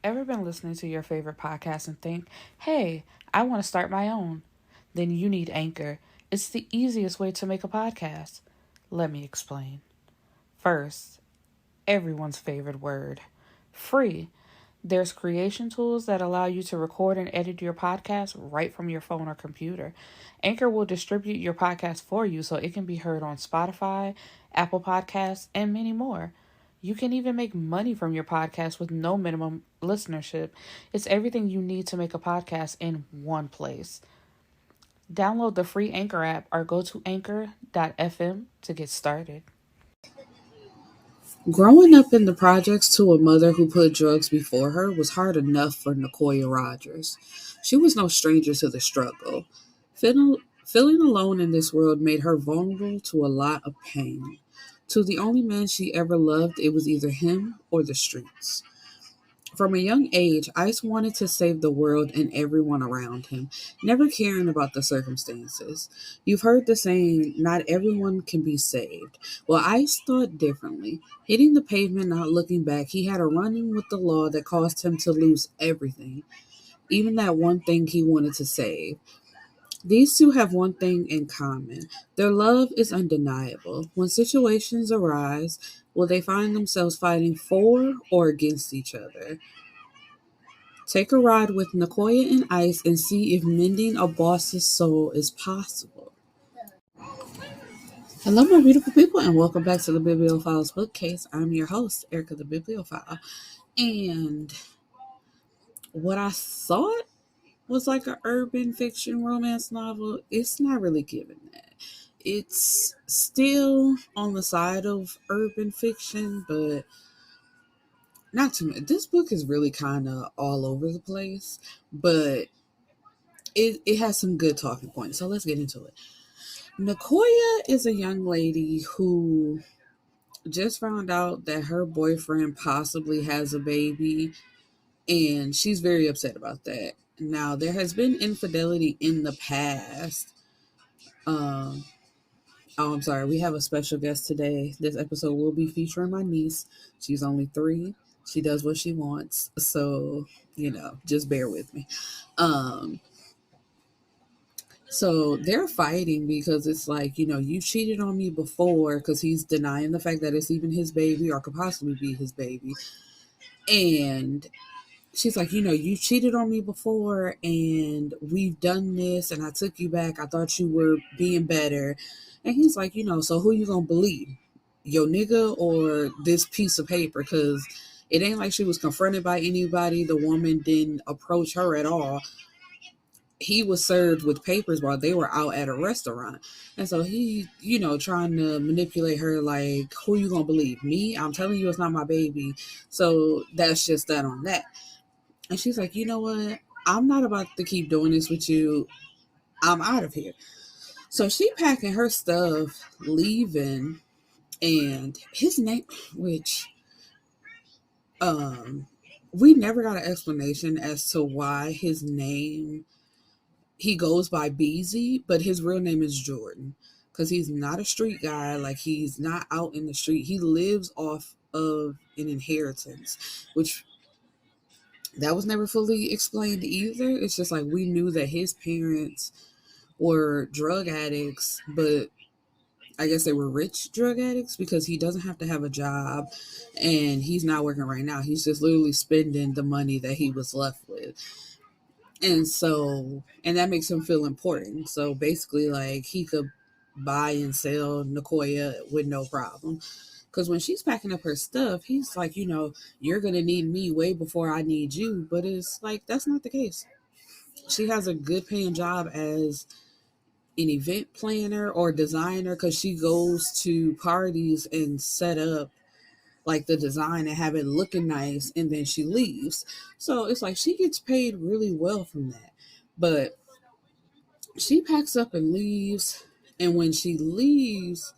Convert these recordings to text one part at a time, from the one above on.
Ever been listening to your favorite podcast and think, hey, I want to start my own? Then you need Anchor. It's the easiest way to make a podcast. Let me explain. First, everyone's favorite word free. There's creation tools that allow you to record and edit your podcast right from your phone or computer. Anchor will distribute your podcast for you so it can be heard on Spotify, Apple Podcasts, and many more. You can even make money from your podcast with no minimum listenership. It's everything you need to make a podcast in one place. Download the free Anchor app or go to anchor.fm to get started. Growing up in the projects to a mother who put drugs before her was hard enough for Nikoya Rogers. She was no stranger to the struggle. Feeling alone in this world made her vulnerable to a lot of pain. To the only man she ever loved, it was either him or the streets. From a young age, Ice wanted to save the world and everyone around him, never caring about the circumstances. You've heard the saying, not everyone can be saved. Well, Ice thought differently. Hitting the pavement, not looking back, he had a run-in with the law that caused him to lose everything, even that one thing he wanted to save. These two have one thing in common. Their love is undeniable. When situations arise, will they find themselves fighting for or against each other? Take a ride with Nikoya and Ice and see if mending a boss's soul is possible. Hello, my beautiful people, and welcome back to the Bibliophile's Bookcase. I'm your host, Erica the Bibliophile. And what I thought was like an urban fiction romance novel, it's not really giving that. It's still on the side of urban fiction, but not too much. This book is really kind of all over the place, but it has some good talking points. So let's get into it. Nikoya is a young lady who just found out that her boyfriend possibly has a baby, and she's very upset about that. Now, there has been infidelity in the past. Um, I'm sorry, we have a special guest today. This episode will be featuring my niece. She's only 3. She does what she wants, so just bear with me. Um, So they're fighting because it's like, you cheated on me before, because he's denying the fact that it's even his baby or could possibly be his baby. And she's like, you cheated on me before and we've done this and I took you back. I thought you were being better. And he's like, so who you gonna believe? Your nigga or this piece of paper? Because it ain't like she was confronted by anybody. The woman didn't approach her at all. He was served with papers while they were out at a restaurant. And so he, trying to manipulate her like, who you gonna believe? Me? I'm telling you it's not my baby. So that's just that on that. And she's like, you know what? I'm not about to keep doing this with you. I'm out of here. So she packing her stuff, leaving, and his name, which we never got an explanation as to why his name, he goes by Beezy, but his real name is Jordan, because he's not a street guy. Like, he's not out in the street. He lives off of an inheritance, which that was never fully explained either. It's just like we knew that his parents were drug addicts, but I guess they were rich drug addicts because he doesn't have to have a job and he's not working right now. He's just literally spending the money that he was left with. And that makes him feel important. So basically, like, he could buy and sell Nikoya with no problem. Because when she's packing up her stuff, he's like, you're going to need me way before I need you. But it's like, that's not the case. She has a good paying job as an event planner or designer, because she goes to parties and set up like the design and have it looking nice, and then she leaves. So it's like she gets paid really well from that. But she packs up and leaves, and when she leaves,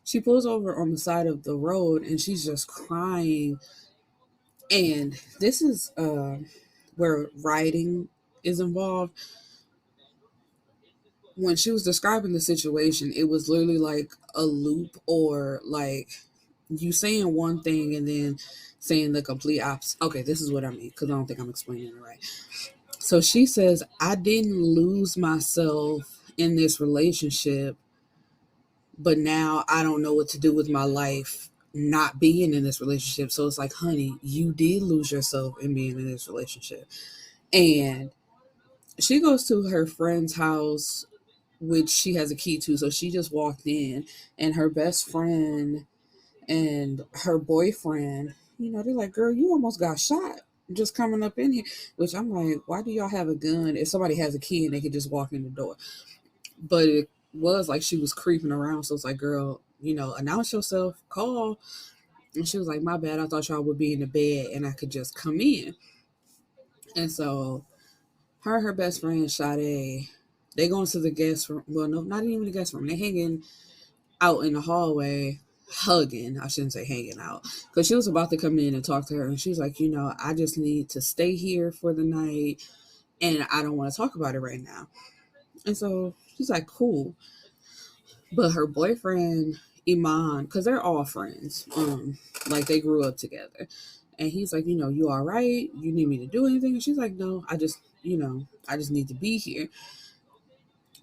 she pulls over on the side of the road and she's just crying. And this is where writing is involved. When she was describing the situation, it was literally like a loop, or like you saying one thing and then saying the complete opposite. Okay, this is what I mean, because I don't think I'm explaining it right. So she says, I didn't lose myself in this relationship, but now I don't know what to do with my life not being in this relationship. So it's like, honey, you did lose yourself in being in this relationship. And she goes to her friend's house, which she has a key to. So she just walked in, and her best friend and her boyfriend, they're like, girl, you almost got shot just coming up in here. Which I'm like, why do y'all have a gun if somebody has a key and they could just walk in the door? But it was like she was creeping around. So it's like, girl, announce yourself, call. And she was like, my bad, I thought y'all would be in the bed and I could just come in. And so her best friend Sade, they go into the guest room. Well, no, not even the guest room. They hanging out in the hallway, hugging. I shouldn't say hanging out, because she was about to come in and talk to her, and she's like, I just need to stay here for the night, and I don't want to talk about it right now. And so she's like, cool. But her boyfriend Iman, because they're all friends, like they grew up together, and he's like, you all right? You need me to do anything? And she's like, no, I just need to be here.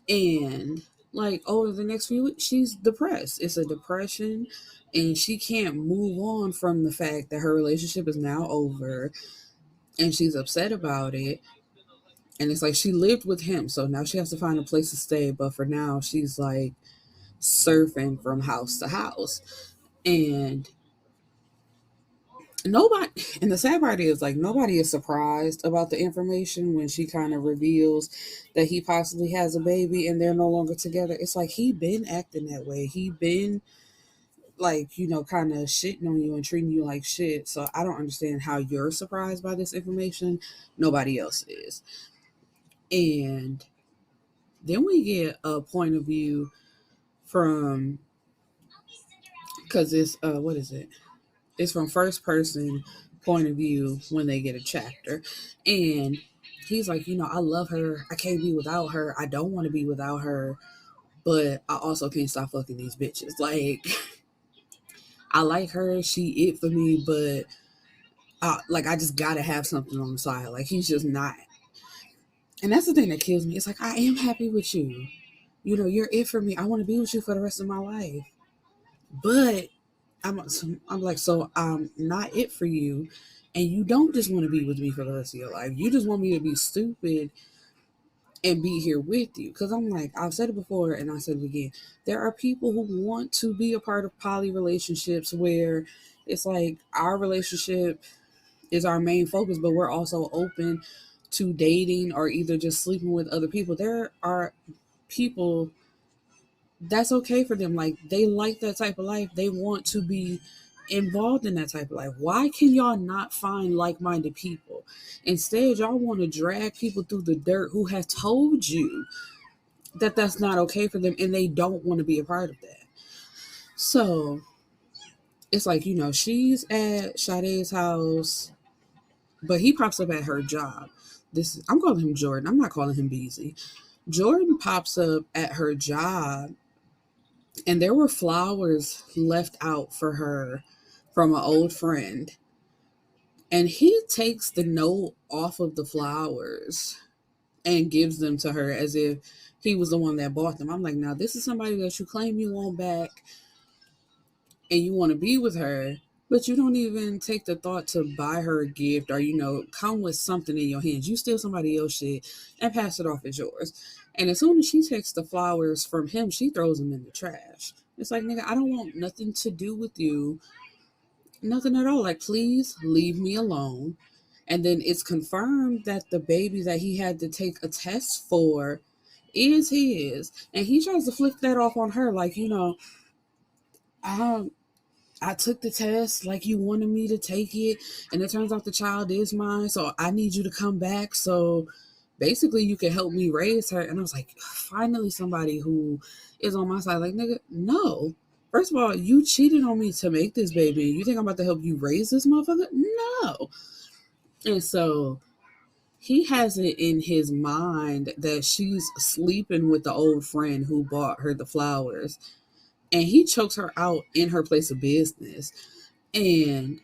And like over the next few weeks, she's depressed. It's a depression, and she can't move on from the fact that her relationship is now over, and she's upset about it. And it's like she lived with him, so now she has to find a place to stay. But for now, she's like surfing from house to house. And nobody, and the sad part is, like, nobody is surprised about the information when she kind of reveals that he possibly has a baby and they're no longer together. It's like he been acting that way. He been like, kind of shitting on you and treating you like shit. So I don't understand how you're surprised by this information. Nobody else is. And then we get a point of view from, because it's what is it? It's from first person point of view when they get a chapter. And he's like, I love her. I can't be without her. I don't want to be without her. But I also can't stop fucking these bitches. Like, I like her. She it for me. But like, I just got to have something on the side. Like, he's just not. And that's the thing that kills me. It's like, I am happy with you. You're it for me. I want to be with you for the rest of my life. But I'm like, so I'm not it for you, and you don't just want to be with me for the rest of your life. You just want me to be stupid and be here with you. Because I'm like, I've said it before and I said it again. There are people who want to be a part of poly relationships where it's like our relationship is our main focus, but we're also open to dating or either just sleeping with other people. There are people that's okay for them. Like, they like that type of life. They want to be involved in that type of life. Why can y'all not find like-minded people? Instead, y'all want to drag people through the dirt who have told you that that's not okay for them, and they don't want to be a part of that. So it's like, she's at Sade's house, but he pops up at her job. I'm calling him Jordan. I'm not calling him Beezy. Jordan pops up at her job, and there were flowers left out for her from an old friend. And he takes the note off of the flowers and gives them to her as if he was the one that bought them. I'm like, now this is somebody that you claim you want back and you want to be with her, but you don't even take the thought to buy her a gift or, come with something in your hands. You steal somebody else's shit and pass it off as yours. And as soon as she takes the flowers from him, she throws them in the trash. It's like, nigga, I don't want nothing to do with you. Nothing at all. Like, please leave me alone. And then it's confirmed that the baby that he had to take a test for is his. And he tries to flip that off on her. Like, I took the test like you wanted me to take it, and it turns out the child is mine, so I need you to come back so basically you can help me raise her. And I was like, finally somebody who is on my side. Like, nigga, no. First of all, you cheated on me to make this baby. You think I'm about to help you raise this motherfucker? No. And so he has it in his mind that she's sleeping with the old friend who bought her the flowers, and he chokes her out in her place of business. And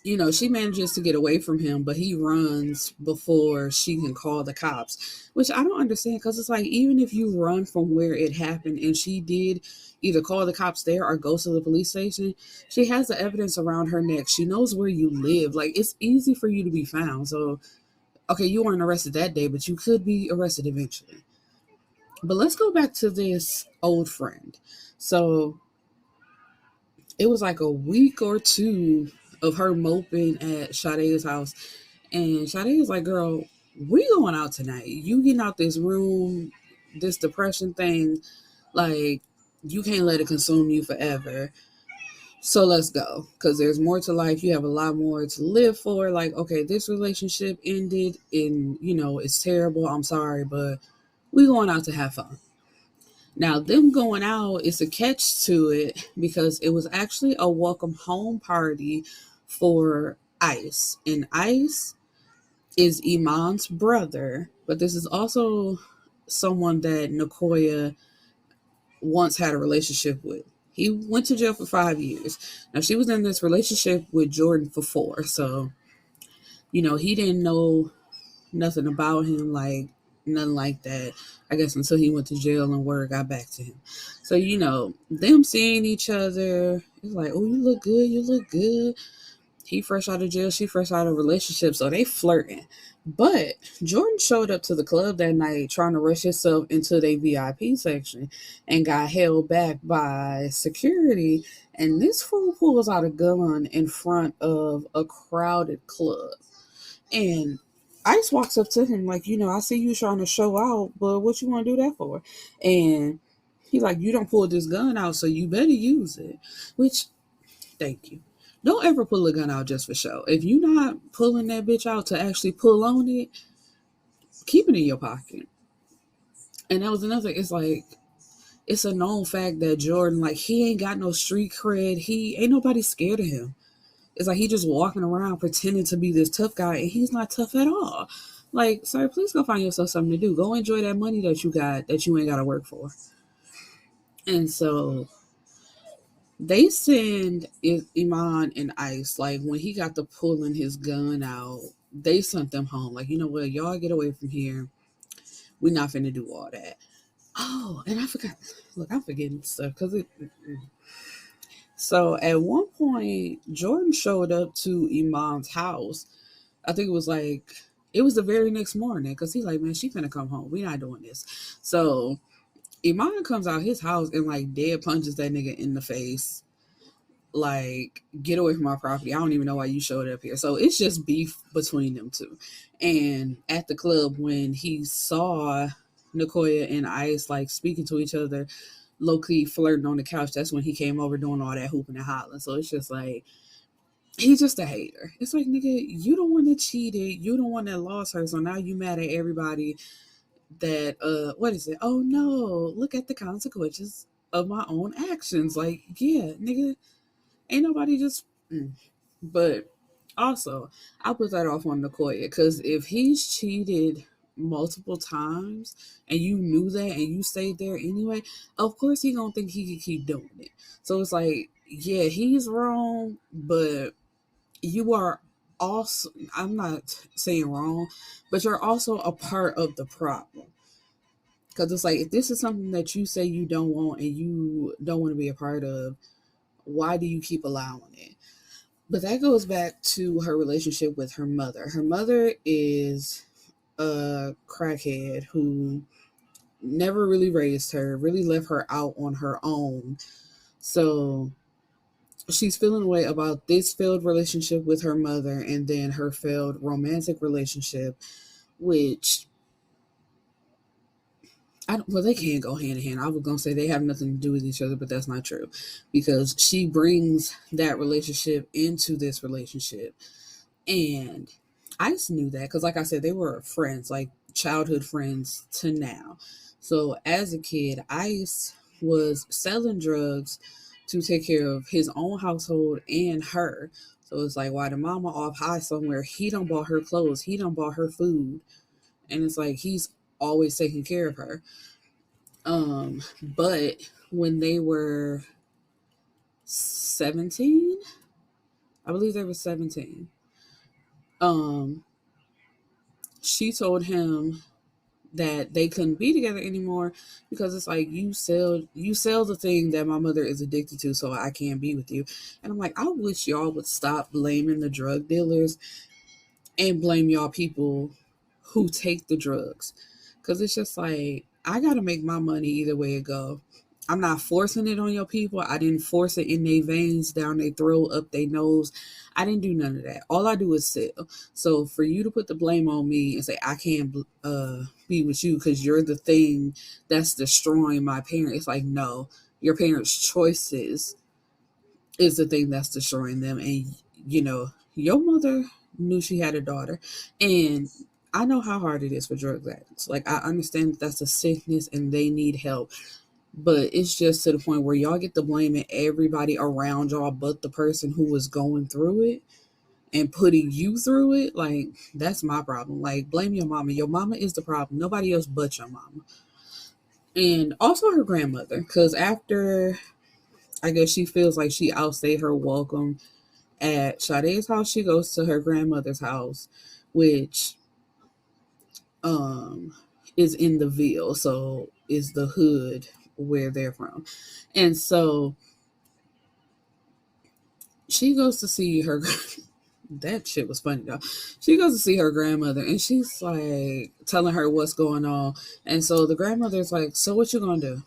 she manages to get away from him, but he runs before she can call the cops, which I don't understand because it's like, even if you run from where it happened and she did either call the cops there or go to the police station, she has the evidence around her neck. She knows where you live. Like, it's easy for you to be found. So, okay, you weren't arrested that day, but you could be arrested eventually. But let's go back to this old friend. So, it was like a week or two of her moping at Sade's house. And Sade was like, girl, we going out tonight. You getting out this room, this depression thing, like, you can't let it consume you forever. So let's go. Because there's more to life. You have a lot more to live for. Like, okay, this relationship ended and, it's terrible. I'm sorry, but we going out to have fun. Now, them going out is a catch to it because it was actually a welcome home party for Ice. And Ice is Iman's brother, but this is also someone that Nikoya once had a relationship with. He went to jail for 5 years. Now, she was in this relationship with Jordan for 4. So, he didn't know nothing about him, like nothing like that, I guess, until he went to jail and word got back to him. So, them seeing each other, it's like, oh, you look good, you look good. He fresh out of jail, she fresh out of a relationship, so they flirting. But Jordan showed up to the club that night trying to rush himself into their VIP section and got held back by security. And this fool pulls out a gun in front of a crowded club. And Ice walks up to him like, I see you trying to show out, but what you want to do that for? And he's like, you don't pull this gun out, so you better use it. Which, thank you. Don't ever pull a gun out just for show. If you're not pulling that bitch out to actually pull on it, keep it in your pocket. And that was another. It's like, it's a known fact that Jordan, like, he ain't got no street cred. He ain't nobody scared of him. It's like he just walking around pretending to be this tough guy, and he's not tough at all. Like, sir, please go find yourself something to do. Go enjoy that money that you got that you ain't got to work for. And so they send Iman and Ice, like, when he got to pulling his gun out, they sent them home. Like, you know what? Y'all get away from here. We're not finna do all that. Oh, and I forgot. Look, I'm forgetting stuff because it. So at one point, Jordan showed up to Iman's house. I think it was the very next morning because he's like, man, she finna come home. We not doing this. So Iman comes out his house and like dead punches that nigga in the face. Like, get away from my property. I don't even know why you showed up here. So it's just beef between them two. And at the club, when he saw Nikoya and Ice like speaking to each other, low key flirting on the couch, that's when he came over doing all that hooping and hollering. So it's just like, he's just a hater. It's like, nigga, you the one that cheated. You the one that lost her. So now you mad at everybody that, what is it? Oh no, look at the consequences of my own actions. Like, yeah, nigga, ain't nobody just. But also, I put that off on Nikoya because if he's cheated multiple times and you knew that and you stayed there anyway, of course he gonna think he can keep doing it. So it's like, yeah, he's wrong, but you are also, I'm not saying wrong, but you're also a part of the problem. Because it's like, if this is something that you say you don't want and you don't want to be a part of, why do you keep allowing it? But that goes back to her relationship with her mother. Her mother is a crackhead who never really raised her, really left her out on her own. So she's feeling away about this failed relationship with her mother and then her failed romantic relationship, which well, they can't go hand in hand. I was gonna say they have nothing to do with each other, but that's not true because she brings that relationship into this relationship, and I just knew that because, like I said, they were friends, like childhood friends to now. So as a kid, Ice was selling drugs to take care of his own household and her. So it's like, why the mama off high somewhere, he don't bought her clothes, he don't bought her food, and it's like he's always taking care of her. But when they were 17, I believe they were 17. Um, she told him that they couldn't be together anymore because it's like you sell the thing that my mother is addicted to, so I can't be with you. And I'm like, I wish y'all would stop blaming the drug dealers and blame y'all people who take the drugs. Because it's just like, I got to make my money either way it go. I'm not forcing it on your people. I didn't force it in their veins, down their throat, up their nose. I didn't do none of that. All I do is sell. So for you to put the blame on me and say I can't be with you because you're the thing that's destroying my parents, it's like, no, your parents' choices is the thing that's destroying them. And, your mother knew she had a daughter. And I know how hard it is for drug addicts. Like, I understand that that's a sickness and they need help. But it's just to the point where y'all get to blaming everybody around y'all but the person who was going through it and putting you through it. Like, that's my problem. Like, blame your mama. Your mama is the problem. Nobody else but your mama. And also her grandmother. Because after, I guess she feels like she outstayed her welcome at Sade's house, she goes to her grandmother's house, which um is in the Ville, so is the hood where they're from. And so she goes to see her that shit was funny though. She goes to see her grandmother and she's like telling her what's going on. And so the grandmother's like, so what you gonna do?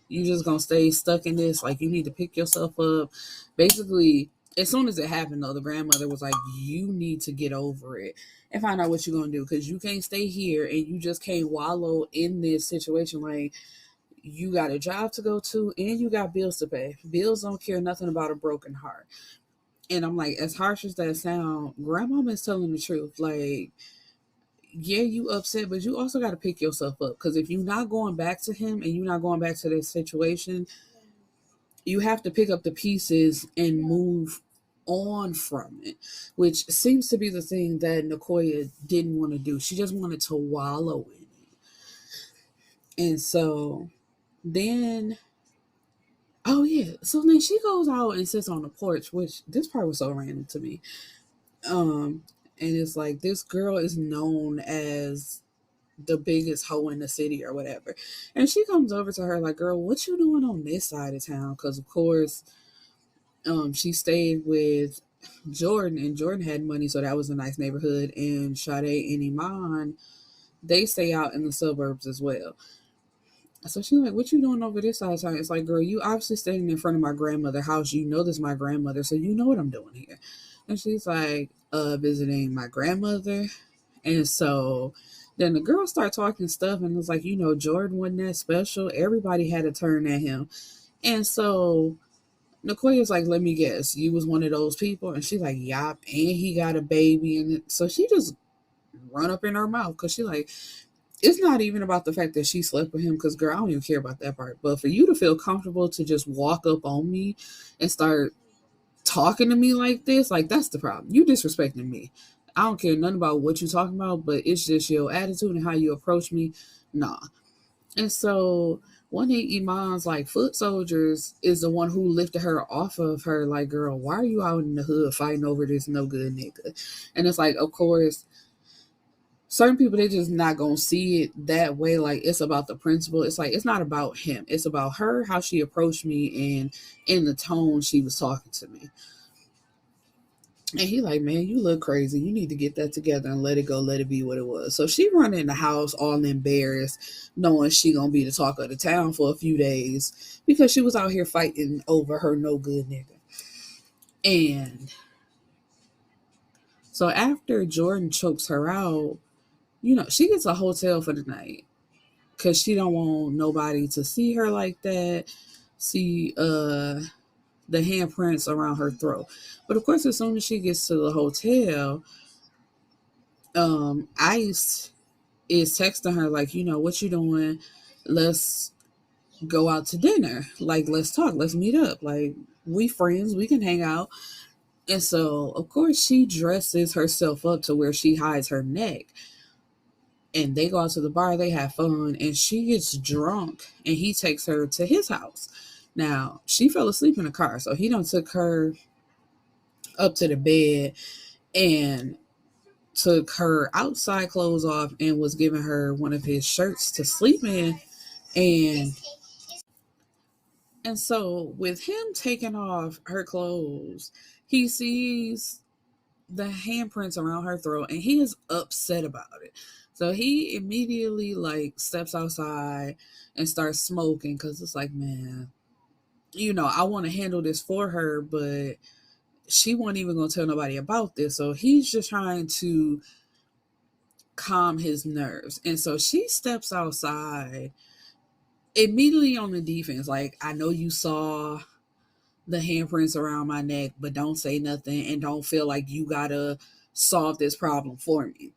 You just gonna stay stuck in this? Like, you need to pick yourself up. Basically, as soon as it happened though, the grandmother was like, you need to get over it and find out what you're gonna do, because you can't stay here and you just can't wallow in this situation. Like, you got a job to go to and you got bills to pay. Bills don't care nothing about a broken heart. And I'm like, as harsh as that sound, grandmama is telling the truth. Like, yeah, you upset, but you also got to pick yourself up, because if you're not going back to him and you're not going back to this situation, you have to pick up the pieces and move on from it, which seems to be the thing that Nikoya didn't want to do. She just wanted to wallow in it. And so then, oh yeah, so then she goes out and sits on the porch, which this part was so random to me. Um, and it's like, this girl is known as the biggest hoe in the city or whatever. And she comes over to her like, girl, what you doing on this side of town? Because of course, she stayed with Jordan, and Jordan had money, so that was a nice neighborhood. And Sade and Iman, they stay out in the suburbs as well. So she's like, what you doing over this side of town? It's like, girl, you obviously standing in front of my grandmother's house. You know this is my grandmother, so you know what I'm doing here. And she's like, visiting my grandmother. And so then the girls start talking stuff, and it's like, Jordan wasn't that special. Everybody had a turn at him. And so Nikoya's like, let me guess, you was one of those people? And she's like, yup, and he got a baby. And so she just run up in her mouth, because she like, it's not even about the fact that she slept with him, because girl, I don't even care about that part. But for you to feel comfortable to just walk up on me and start talking to me like this, like, that's the problem. You disrespecting me. I don't care nothing about what you talking about, but it's just your attitude and how you approach me. Nah. And so one of Iman's like foot soldiers is the one who lifted her off of her, like, girl, why are you out in the hood fighting over this no good nigga? And it's like, of course, certain people, they just not gonna see it that way. Like, it's about the principle. It's like, it's not about him. It's about her, how she approached me, and in the tone she was talking to me. And he like, man, you look crazy. You need to get that together and let it go. Let it be what it was. So she run in the house all embarrassed, knowing she gonna be the talk of the town for a few days because she was out here fighting over her no good nigga. And so after Jordan chokes her out, she gets a hotel for the night because she don't want nobody to see her like that. See the handprints around her throat. But of course, as soon as she gets to the hotel, Ice is texting her like, what you doing? Let's go out to dinner. Like, let's talk. Let's meet up. Like, we friends. We can hang out. And so, of course, she dresses herself up to where she hides her neck. And they go out to the bar. They have fun. And she gets drunk. And he takes her to his house. Now, she fell asleep in the car. So he done took her up to the bed and took her outside clothes off and was giving her one of his shirts to sleep in. And so with him taking off her clothes, he sees the handprints around her throat and he is upset about it. So he immediately like steps outside and starts smoking because it's like, man, I want to handle this for her, but she wasn't even going to tell nobody about this. So he's just trying to calm his nerves. And so she steps outside immediately on the defense. Like, I know you saw the handprints around my neck, but don't say nothing and don't feel like you gotta solve this problem for me.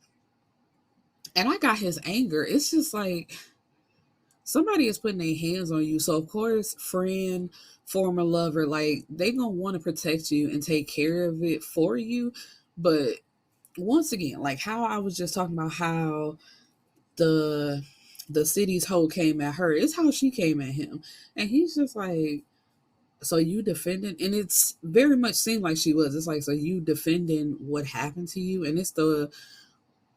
And I got his anger. It's just like somebody is putting their hands on you. So of course, friend, former lover, like they gonna want to protect you and take care of it for you. But once again, like how I was just talking about how the city's hoe came at her, it's how she came at him. And he's just like, so you defending, and it's very much seemed like she was. It's like, so you defending what happened to you, and it's the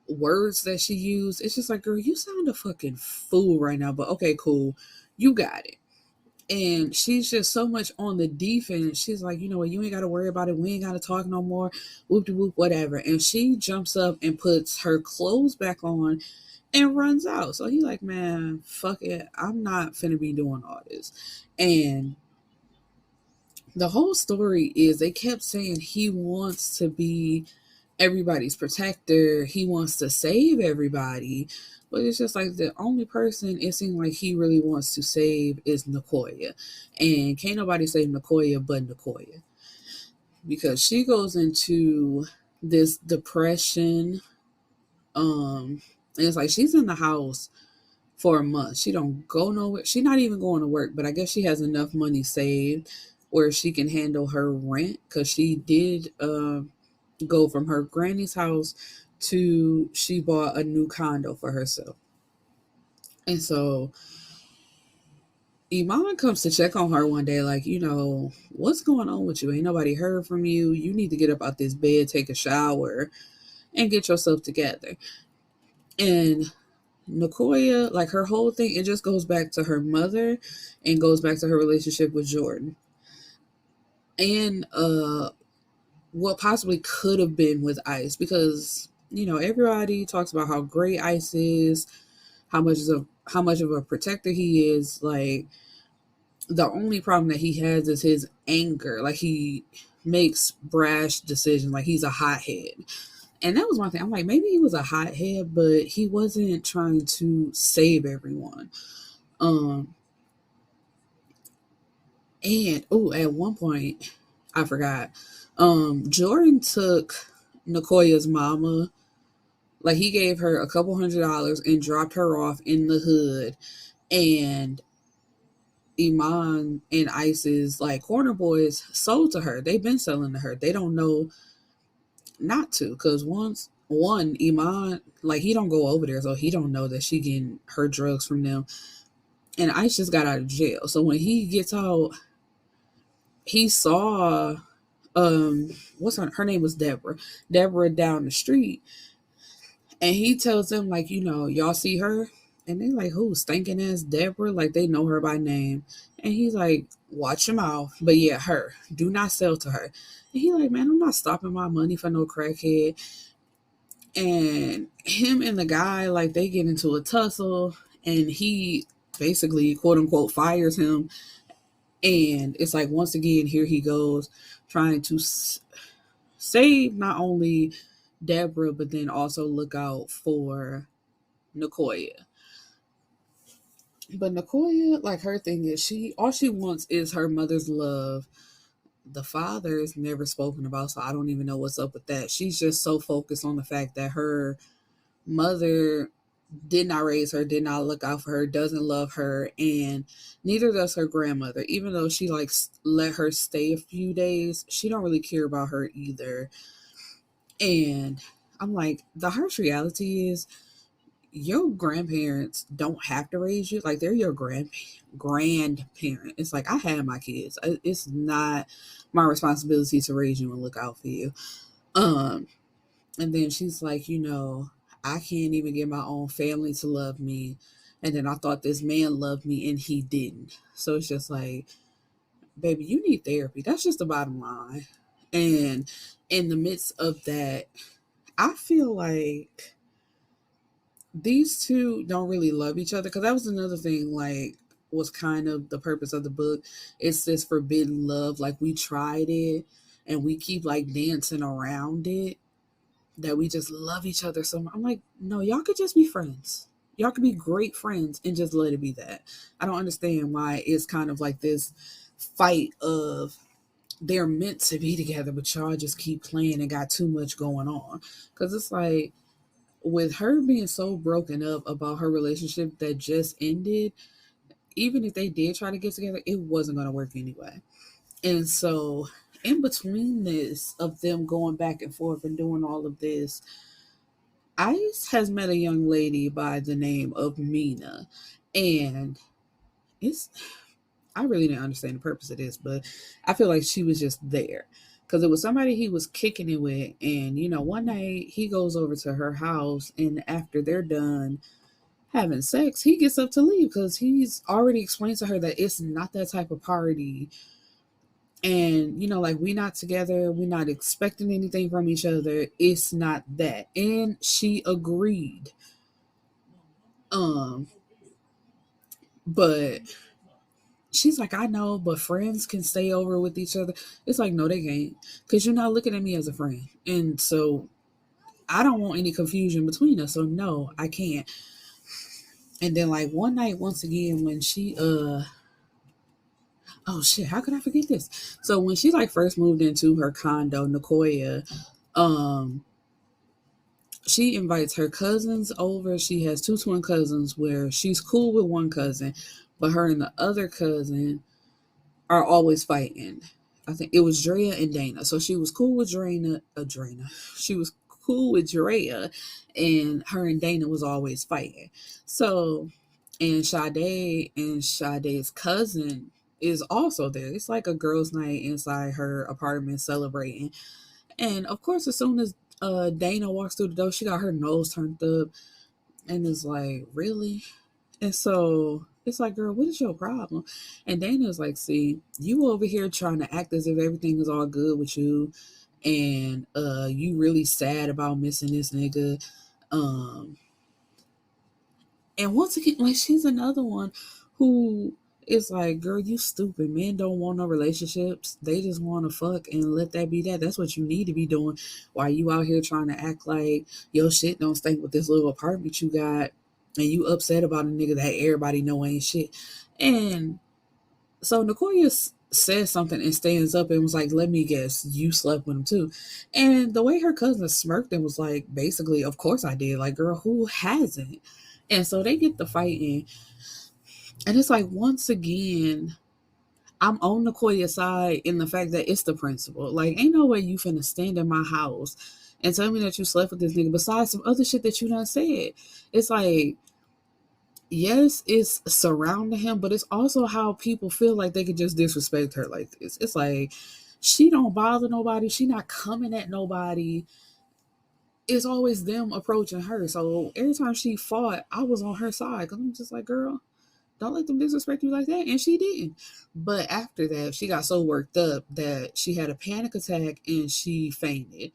words that she used. It's just like, girl, you sound a fucking fool right now, but okay, cool, you got it. And she's just so much on the defense. She's like, you know what, you ain't got to worry about it. We ain't got to talk no more. Whoop de whoop, whatever. And she jumps up and puts her clothes back on and runs out. So he's like, man, fuck it. I'm not finna be doing all this. And the whole story is they kept saying he wants to be everybody's protector. He wants to save everybody. But it's just like the only person it seems like he really wants to save is Nikoya. And can't nobody save Nikoya but Nikoya. Because she goes into this depression. And it's like she's in the house for a month. She don't go nowhere. She's not even going to work, but I guess she has enough money saved where she can handle her rent because she did go from her granny's house to she bought a new condo for herself. And so Iman comes to check on her one day, like, what's going on with you? Ain't nobody heard from you. You need to get up out this bed, take a shower, and get yourself together. And Nikoya, like her whole thing, it just goes back to her mother and goes back to her relationship with Jordan. And what possibly could have been with Ice, because everybody talks about how great Ice is, how much of a protector he is. Like the only problem that he has is his anger. Like he makes brash decisions. Like he's a hothead. And that was one thing. I'm like, maybe he was a hothead, but he wasn't trying to save everyone. And at one point, I forgot. Jordan took Nikoya's mama, like he gave her a couple $100 and dropped her off in the hood. And Iman and Ice's like corner boys sold to her. They've been selling to her. They don't know not to, because one Iman, like he don't go over there, so he don't know that she getting her drugs from them. And Ice just got out of jail, so when he gets out, he saw what's her name was Deborah down the street, and he tells them like, y'all see her, and they like, who, stinking ass Deborah, like they know her by name. And he's like, watch your mouth, but yeah, her, do not sell to her. And he like, man, I'm not stopping my money for no crackhead. And him and the guy, like they get into a tussle, and he basically quote unquote fires him. And it's like, once again, here he goes trying to save not only Deborah, but then also look out for Nikoya. But Nikoya, like her thing is all she wants is her mother's love. The father is never spoken about, so I don't even know what's up with that. She's just so focused on the fact that her mother did not raise her, did not look out for her, doesn't love her, and neither does her grandmother. Even though she let her stay a few days, she don't really care about her either. And I'm like, the harsh reality is your grandparents don't have to raise you. Like, they're your grandparent. It's like, I had my kids. It's not my responsibility to raise you and look out for you. Um, and then she's like, I can't even get my own family to love me. And then I thought this man loved me and he didn't. So it's just like, baby, you need therapy. That's just the bottom line. And in the midst of that, I feel like these two don't really love each other, because that was another thing, like, was kind of the purpose of the book. It's this forbidden love. Like, we tried it and we keep like dancing around it, that we just love each other so much. I'm like, no, y'all could just be friends. Y'all could be great friends and just let it be that. I don't understand why it's kind of like this fight of, they're meant to be together, but y'all just keep playing and got too much going on. Because it's like, with her being so broken up about her relationship that just ended, even if they did try to get together, it wasn't going to work anyway. And so, in between this, of them going back and forth and doing all of this, Ice has met a young lady by the name of Mina. And it's, I really didn't understand the purpose of this, but I feel like she was just there. Because it was somebody he was kicking it with. And, one night he goes over to her house, and after they're done having sex, he gets up to leave because he's already explained to her that it's not that type of party. And, like, we not together, we're not expecting anything from each other. It's not that. And she agreed. Um, but she's like, I know, but friends can stay over with each other. It's like, no, they can't. Because you're not looking at me as a friend. And so I don't want any confusion between us. So no, I can't. And then, like, one night, once again, when she oh shit, how could I forget this? So when she like first moved into her condo, Nikoya, um, she invites her cousins over. She has two twin cousins where she's cool with one cousin, but her and the other cousin are always fighting. I think it was Drea and Dana. So she was cool with Drina. She was cool with Drea, and her and Dana was always fighting. So, and Sade's cousin is also there. It's like a girls' night inside her apartment celebrating. And of course, as soon as Dana walks through the door, she got her nose turned up and is like, really? And so it's like, girl, what is your problem? And Dana's like, see, you over here trying to act as if everything is all good with you, and you really sad about missing this nigga. Um and once again, like, she's another one who is like, girl, you stupid. Men don't want no relationships. They just want to fuck and let that be that. That's what you need to be doing while you out here trying to act like your shit don't stink with this little apartment you got, and you upset about a nigga that everybody know ain't shit. And so Nikoya says something and stands up and was like, let me guess, you slept with him too. And the way her cousin smirked and was like, basically, of course I did. Like, girl, who hasn't? And so they get the fighting. And it's like, once again, I'm on Nikoya's side in the fact that it's the principal. Like, ain't no way you finna stand in my house and tell me that you slept with this nigga besides some other shit that you done said. It's like, yes, it's surrounding him, but it's also how people feel like they could just disrespect her like this. It's like, she don't bother nobody. She not coming at nobody. It's always them approaching her. So every time she fought, I was on her side. Because I'm just like, girl, don't let them disrespect you like that. And she didn't. But after that, she got so worked up that she had a panic attack and she fainted.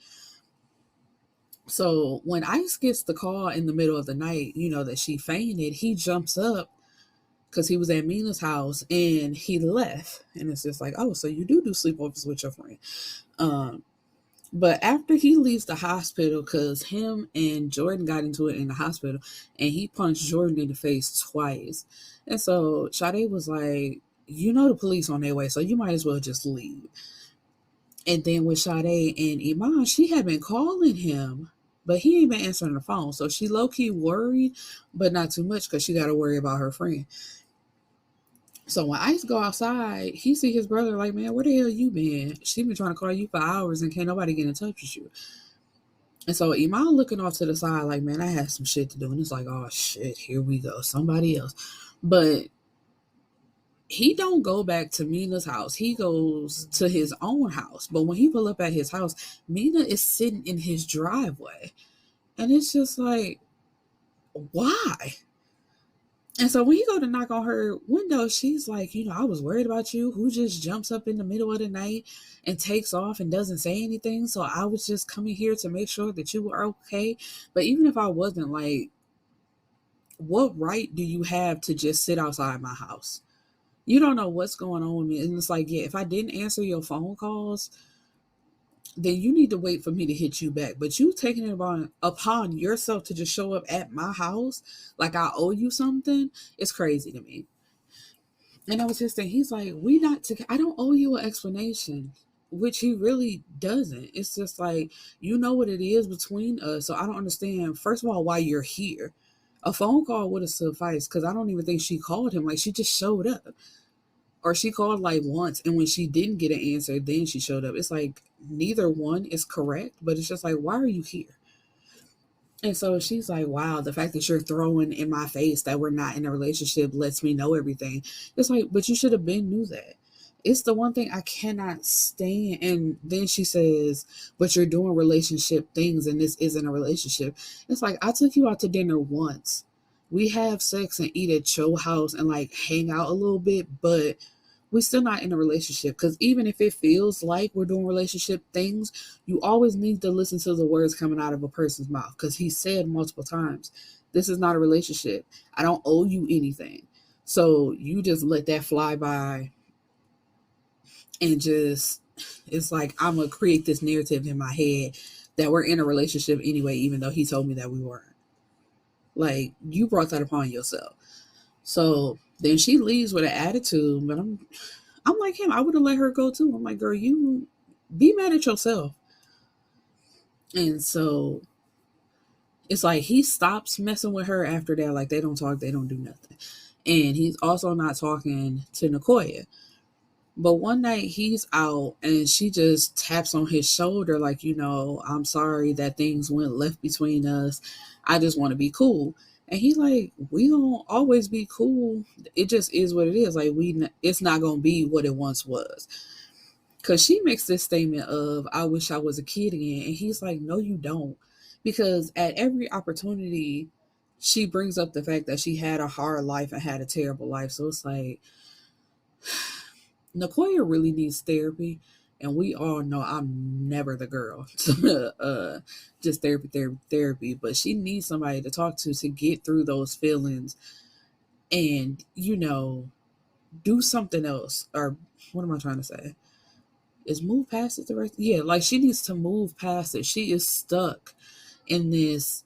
So when Ice gets the call in the middle of the night, that she fainted, he jumps up because he was at Mina's house and he left. And it's just like, oh, so you do sleepovers with your friend. Um, but after he leaves the hospital, because him and Jordan got into it in the hospital, and he punched Jordan in the face twice. And so Sade was like, the police on their way, so you might as well just leave. And then with Sade and Iman, she had been calling him, but he ain't been answering the phone. So she low-key worried, but not too much because she got to worry about her friend. So when Ice go outside, he see his brother like, man, where the hell you been? She been trying to call you for hours and can't nobody get in touch with you. And so Iman looking off to the side, like, man, I had some shit to do. And it's like, oh shit, here we go. Somebody else. But he don't go back to Mina's house. He goes to his own house. But when he pull up at his house, Mina is sitting in his driveway. And it's just like, why? And so when he go to knock on her window, she's like, I was worried about you. Who just jumps up in the middle of the night and takes off and doesn't say anything? So I was just coming here to make sure that you were okay. But even if I wasn't, like, what right do you have to just sit outside my house? You don't know what's going on with me. And it's like, yeah, if I didn't answer your phone calls, then you need to wait for me to hit you back. But you taking it upon yourself to just show up at my house like I owe you something, it's crazy to me. And that was his thing. He's like, we not together. I don't owe you an explanation, which he really doesn't. It's just like, you know what it is between us. So I don't understand, first of all, why you're here. A phone call would have sufficed, because I don't even think she called him. Like, she just showed up. Or she called like once, and when she didn't get an answer, then she showed up. It's like, neither one is correct, but it's just like, why are you here? And so she's like, wow, the fact that you're throwing in my face that we're not in a relationship lets me know everything. It's like, but you should have been knew that. It's the one thing I cannot stand. And then she says, but you're doing relationship things and this isn't a relationship. It's like, I took you out to dinner once. We have sex and eat at your house and like hang out a little bit, but we're still not in a relationship. Because even if it feels like we're doing relationship things, you always need to listen to the words coming out of a person's mouth. Because he said multiple times, this is not a relationship. I don't owe you anything. So you just let that fly by and just, it's like, I'm going to create this narrative in my head that we're in a relationship anyway, even though he told me that we weren't. Like, you brought that upon yourself. So then she leaves with an attitude, but I'm like him. I would have let her go too. I'm like, girl, you be mad at yourself. And so it's like he stops messing with her after that. Like, they don't talk, they don't do nothing. And he's also not talking to Nikoya. But one night he's out and she just taps on his shoulder, like, I'm sorry that things went left between us. I just want to be cool. And he like, we don't always be cool. It just is what it is. Like, it's not going to be what it once was. Because she makes this statement of, I wish I was a kid again. And he's like, no, you don't. Because at every opportunity, she brings up the fact that she had a hard life and had a terrible life. So it's like, Nikoya really needs therapy, and we all know I'm never the girl to just therapy. But she needs somebody to talk to get through those feelings, and do something else. Or what am I trying to say? Is move past it the right? Yeah, like she needs to move past it. She is stuck in this.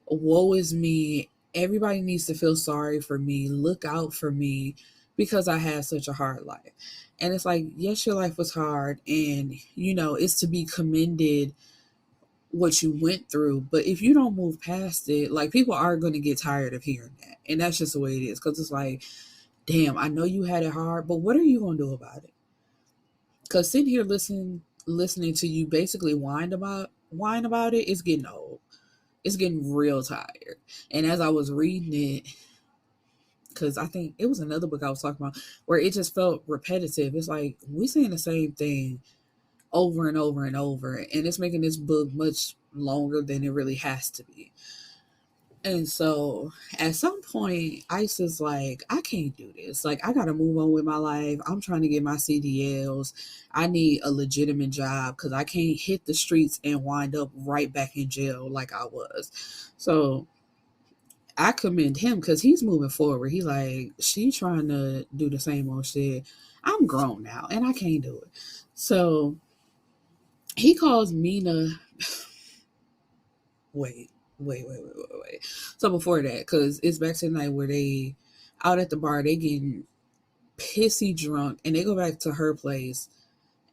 Woe is me. Everybody needs to feel sorry for me. Look out for me because I had such a hard life. And it's like, yes, your life was hard and, it's to be commended what you went through. But if you don't move past it, like people are going to get tired of hearing that. And that's just the way it is. Because it's like, damn, I know you had it hard, but what are you going to do about it? Because sitting here listening to you basically whine about it is getting old. It's getting real tired. And as I was reading it, because I think it was another book I was talking about where it just felt repetitive. It's like we saying the same thing over and over and over, and it's making this book much longer than it really has to be. And so at some point, Ice is like, I can't do this. Like, I got to move on with my life. I'm trying to get my CDLs. I need a legitimate job because I can't hit the streets and wind up right back in jail like I was. So I commend him because he's moving forward. He like, she trying to do the same old shit. I'm grown now and I can't do it. So he calls Mina. Wait. So before that, because it's back to the night where they out at the bar, they getting pissy drunk and they go back to her place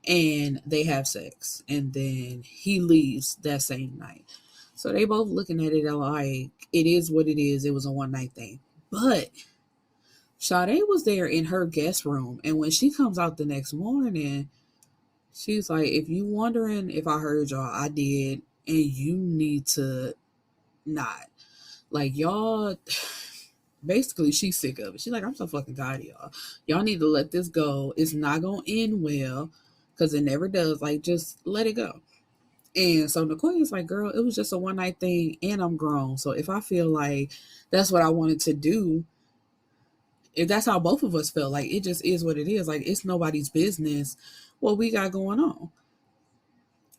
and they have sex. And then he leaves that same night. So they both looking at it like, it is what it is. It was a one night thing. But Sade was there in her guest room. And when she comes out the next morning, she's like, if you wondering if I heard y'all, I did. and you need to not. Like, y'all, basically, she's sick of it. She's like, I'm so fucking tired of y'all. Y'all need to let this go. It's not going to end well because it never does. Like, just let it go. And so Nikoya's like, girl, it was just a one night thing and I'm grown. So if I feel like that's what I wanted to do, if that's how both of us felt, like it just is what it is. Like it's nobody's business what we got going on.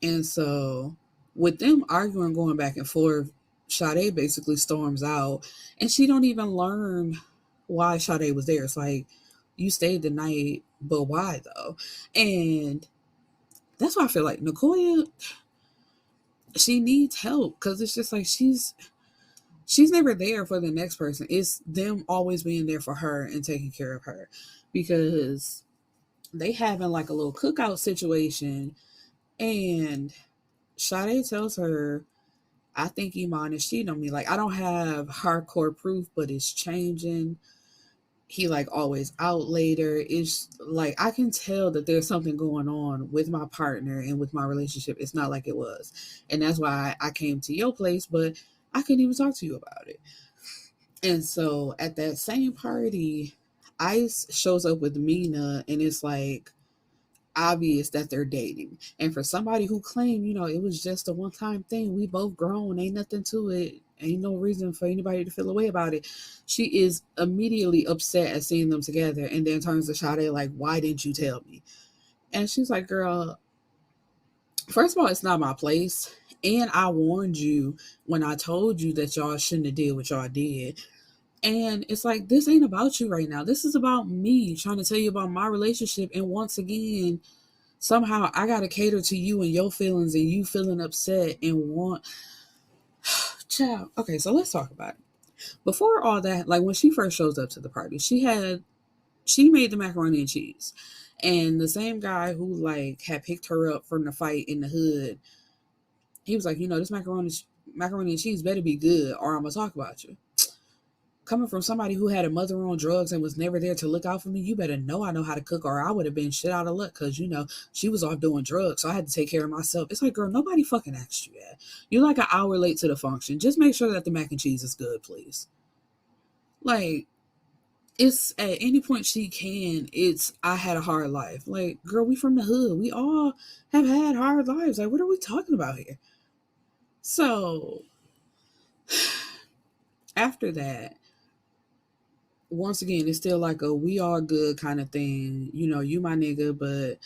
And so with them arguing, going back and forth, Sade basically storms out and she don't even learn why Sade was there. It's like, you stayed the night, but why though? And that's why I feel like Nikoya, she needs help because it's just like she's never there for the next person. It's them always being there for her and taking care of her because they having like a little cookout situation and Sade tells her, I think Iman is cheating on me. Like, I don't have hardcore proof, but it's changing. He like always out later. It's like I can tell that there's something going on with my partner and with my relationship. It's not like it was. And that's why I came to your place, but I couldn't even talk to you about it. And so at that same party, Ice shows up with Mina and it's like obvious that they're dating. And for somebody who claimed, it was just a one time thing, we both grown, ain't nothing to it, ain't no reason for anybody to feel away about it. She is immediately upset at seeing them together and then turns to Sade like, why didn't you tell me? And she's like, girl, first of all, it's not my place. And I warned you when I told you that y'all shouldn't have did what y'all did. And it's like, this ain't about you right now. This is about me trying to tell you about my relationship. And once again, somehow I got to cater to you and your feelings and you feeling upset and want. Child. Okay, so let's talk about it. Before all that, like when she first shows up to the party, she made the macaroni and cheese. And the same guy who like had picked her up from the fight in the hood, he was like, this macaroni and cheese better be good or I'm gonna talk about you. Coming from somebody who had a mother on drugs and was never there to look out for me, you better know I know how to cook or I would have been shit out of luck because, she was off doing drugs. So I had to take care of myself. It's like, girl, nobody fucking asked you that. You're like an hour late to the function. Just make sure that the mac and cheese is good, please. Like, it's at any point she can, it's, I had a hard life. Like, girl, we from the hood. We all have had hard lives. Like, what are we talking about here? So, after that, once again, it's still like a we all good kind of thing. You my nigga, but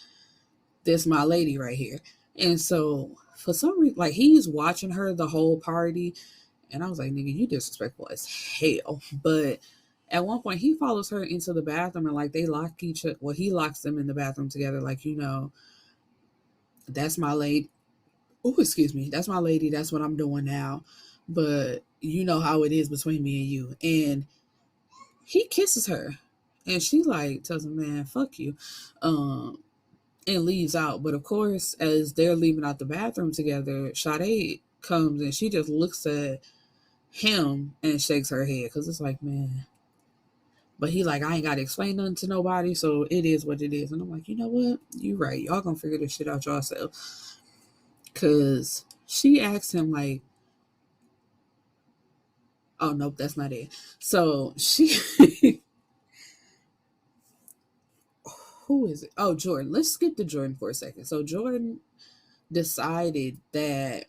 this my lady right here. And so for some reason, like he's watching her the whole party, and I was like, nigga, you disrespectful as hell. But at one point, he follows her into the bathroom, and like they lock each other. Well, he locks them in the bathroom together. Like that's my lady. Oh, excuse me, that's my lady. That's what I'm doing now. But you know how it is between me and you. And he kisses her and she like tells him, man, fuck you, and leaves out. But of course, as they're leaving out the bathroom together, Sade comes and she just looks at him and shakes her head because it's like, man. But he like, I ain't got to explain nothing to nobody, so it is what it is. And I'm like, you know what, you right, y'all gonna figure this shit out yourself. Because she asked him like, oh nope, that's not it. So she who is it? Oh, Jordan. Let's skip to Jordan for a second. So Jordan decided that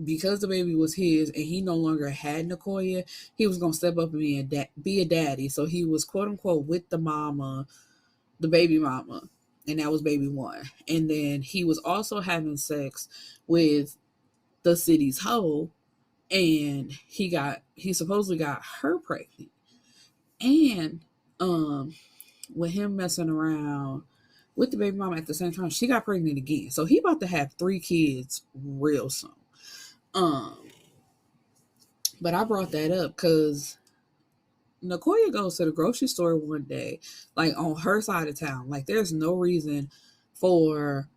because the baby was his and he no longer had Nikoya, he was gonna step up and be a daddy. So he was quote unquote with the mama, the baby mama, and that was baby one. And then he was also having sex with the city's hoe, and he supposedly got her pregnant. And with him messing around with the baby mama at the same time, she got pregnant again. So he about to have 3 kids real soon. Um, but I brought that up because Nikoya goes to the grocery store one day, like on her side of town. Like there's no reason for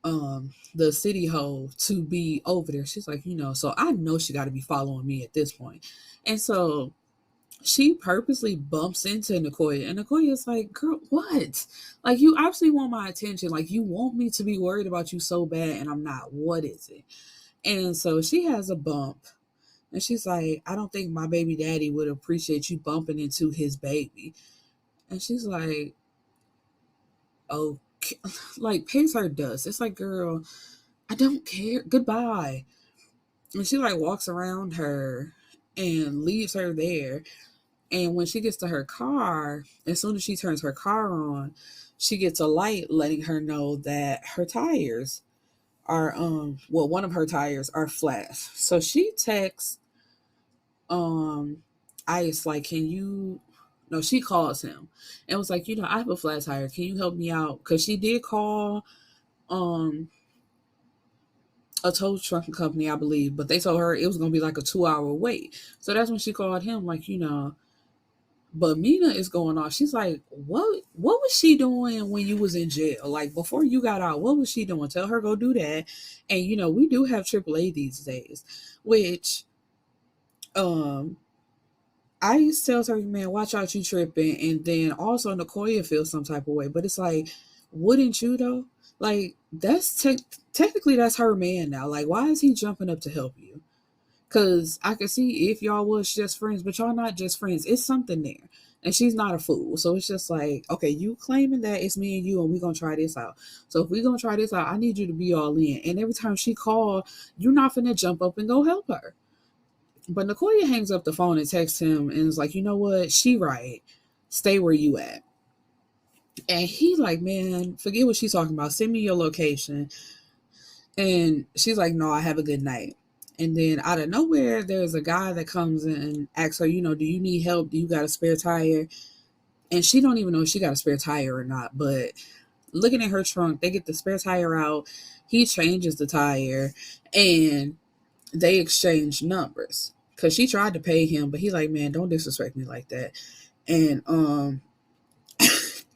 the city hoe to be over there. She's like, so I know she got to be following me at this point. And so she purposely bumps into Nikoya, and Nikoya's like, girl, what? Like, you obviously want my attention. Like, you want me to be worried about you so bad, and I'm not. What is it? And so she has a bump, and she's like, I don't think my baby daddy would appreciate you bumping into his baby. And she's like, oh, like, pays her dust. It's like, girl, I don't care. Goodbye. And she like walks around her and leaves her there. And when she gets to her car, as soon as she turns her car on, she gets a light letting her know that her tires are well, one of her tires are flat. So she texts um Ice like, can you, no, she calls him and was like, I have a flat tire. Can you help me out? Because she did call um a tow trucking company, I believe, but they told her it was gonna be like a 2 hour wait. So that's when she called him, like, but Mina is going off. She's like, what was she doing when you was in jail? Like, before you got out, what was she doing? Tell her go do that. And we do have AAA these days, which um Ice tells her, man, watch out, you tripping. And then also Nikoya feels some type of way. But it's like, wouldn't you though? Like, that's technically that's her man now. Like, why is he jumping up to help you? Because I can see if y'all was just friends, but y'all not just friends. It's something there. And she's not a fool. So it's just like, okay, you claiming that it's me and you and we going to try this out. So if we going to try this out, I need you to be all in. And every time she call, you're not finna jump up and go help her. But Nikoya hangs up the phone and texts him and is like, you know what? She right. Stay where you at. And he like, man, forget what she's talking about. Send me your location. And she's like, no, I have a good night. And then out of nowhere, there's a guy that comes in and asks her, do you need help? Do you got a spare tire? And she don't even know if she got a spare tire or not. But looking at her trunk, they get the spare tire out. He changes the tire and they exchange numbers. Cause she tried to pay him, but he's like, man, don't disrespect me like that. And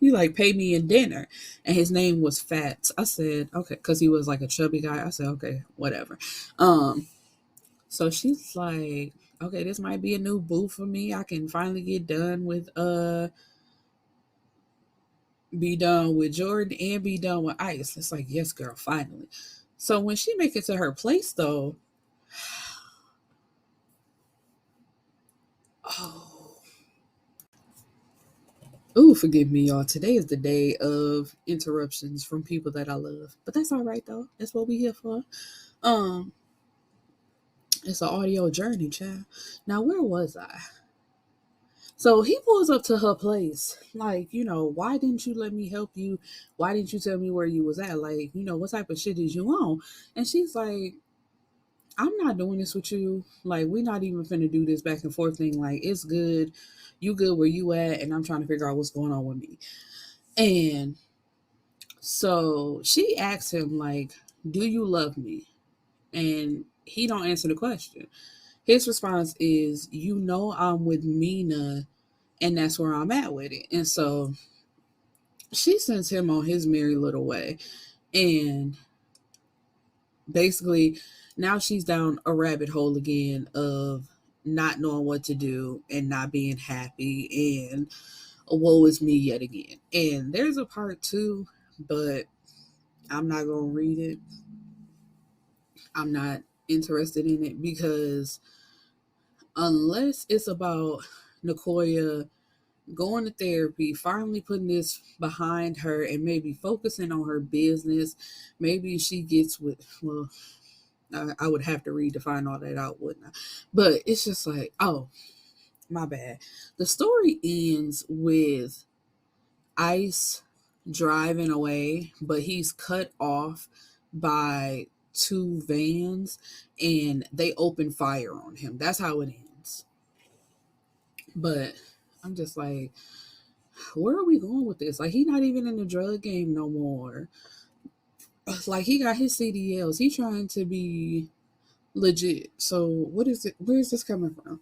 he like paid me in dinner, and his name was Fats. I said, okay, because he was like a chubby guy. I said, okay, whatever. So she's like, okay, this might be a new boo for me. I can finally be done with Jordan and be done with Ice. It's like, yes, girl, finally. So when she make it to her place though, oh, ooh, forgive me, y'all. Today is the day of interruptions from people that I love. But that's all right though. That's what we here for. Um, it's an audio journey, child. Now where was I? So he pulls up to her place, like, why didn't you let me help you? Why didn't you tell me where you was at? Like, what type of shit is you on? And she's like, I'm not doing this with you. Like, we're not even finna do this back and forth thing. Like, it's good. You good where you at, and I'm trying to figure out what's going on with me. And so she asks him, like, do you love me? And he don't answer the question. His response is, I'm with Mina, and that's where I'm at with it. And so she sends him on his merry little way. And basically, now she's down a rabbit hole again of not knowing what to do and not being happy and woe is me yet again. And there's a part two, but I'm not going to read it. I'm not interested in it because unless it's about Nikoya going to therapy, finally putting this behind her and maybe focusing on her business, maybe she gets with, well, I would have to read to find all that out, wouldn't I? But it's just like, oh, my bad. The story ends with Ice driving away, but he's cut off by two vans and they open fire on him. That's how it ends. But I'm just like, where are we going with this? Like, he not even in the drug game no more. Like, he got his CDLs. He trying to be legit. So what is it? Where is this coming from?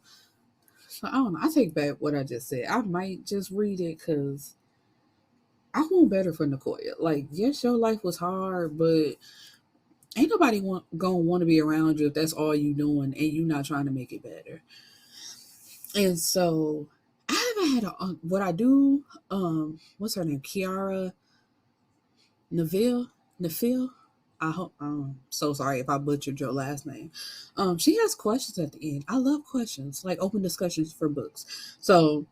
So I don't know. I take back what I just said. I might just read it because I want better for Nikoya. Like, yes, your life was hard, but ain't nobody gonna want to be around you if that's all you doing and you not trying to make it better. And so I haven't had what I do. What's her name? Kiara Neufville. I hope. So sorry if I butchered your last name. She has questions at the end. I love questions, like open discussions for books. So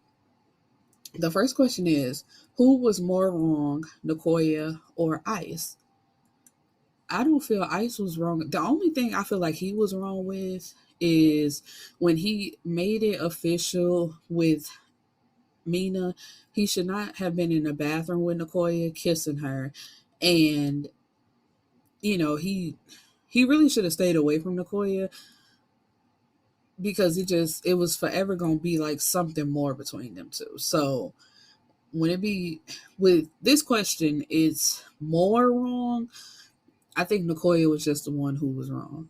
the first question is, who was more wrong, Nikoya or Ice? I don't feel Ice was wrong. The only thing I feel like he was wrong with is when he made it official with Mina. He should not have been in the bathroom with Nikoya kissing her. And, he really should have stayed away from Nikoya because it was forever gonna be like something more between them two. So when it be with this question, it's more wrong. I think Nikoya was just the one who was wrong.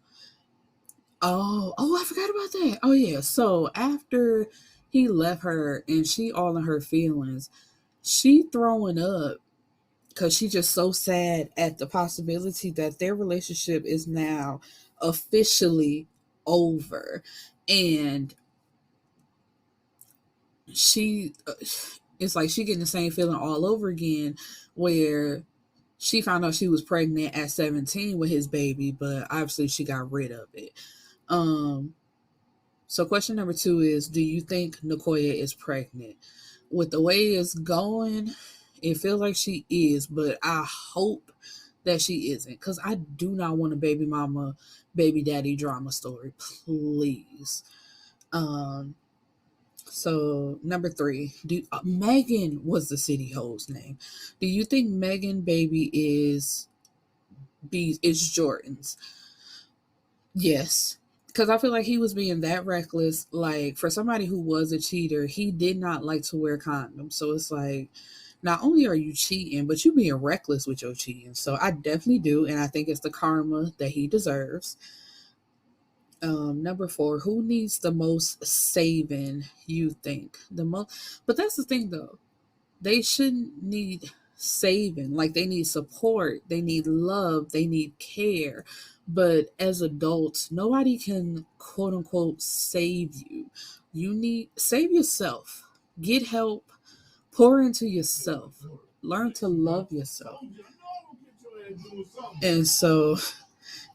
Oh, I forgot about that. Oh yeah. So after he left her and she all in her feelings, she throwing up because she's just so sad at the possibility that their relationship is now officially over. And she it's like she getting the same feeling all over again where she found out she was pregnant at 17 with his baby, but obviously she got rid of it. um so question number 2 is, do you think Nikoya is pregnant? With the way it's going, it feels like she is, but I hope that she isn't, because I do not want a baby mama baby daddy drama story, please. um So number 3, do Megan was the city ho's name. Do you think Megan baby is Jordan's? Yes, because I feel like he was being that reckless. Like for somebody who was a cheater, he did not like to wear condoms. So it's like, not only are you cheating, but you being reckless with your cheating. So I definitely do, and I think it's the karma that he deserves. Number 4, who needs the most saving, you think? The most, but that's the thing though. They shouldn't need saving. Like they need support, they need love, they need care. But as adults, nobody can quote unquote save you. You need save yourself. Get help, pour into yourself, learn to love yourself. And so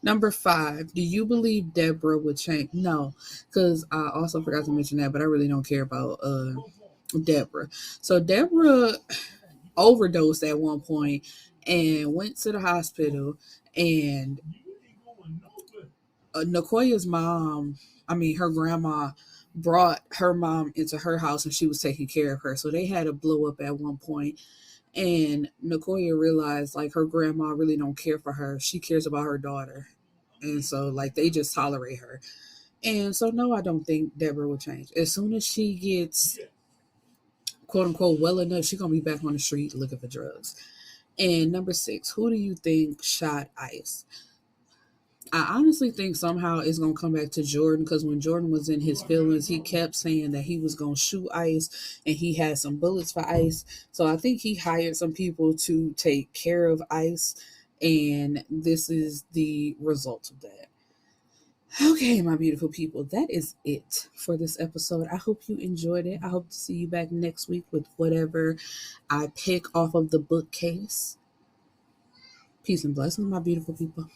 number 5, do you believe Deborah would change? No, because I also forgot to mention that, but I really don't care about Deborah. So Deborah overdosed at one point and went to the hospital. And Nikoya's mom, I mean her grandma, brought her mom into her house and she was taking care of her. So they had a blow up at one point. And Nikoya realized like her grandma really don't care for her. She cares about her daughter. And so like they just tolerate her. And so no, I don't think Deborah will change. As soon as she gets quote unquote well enough, she's gonna be back on the street looking for drugs. And number 6, who do you think shot Ice? I honestly think somehow it's gonna come back to Jordan, because when Jordan was in his feelings, he kept saying that he was gonna shoot Ice and he had some bullets for Ice. So I think he hired some people to take care of Ice, and this is the result of that. Okay, my beautiful people, that is it for this episode. I hope you enjoyed it. I hope to see you back next week with whatever I pick off of the bookcase. Peace and blessings, my beautiful people.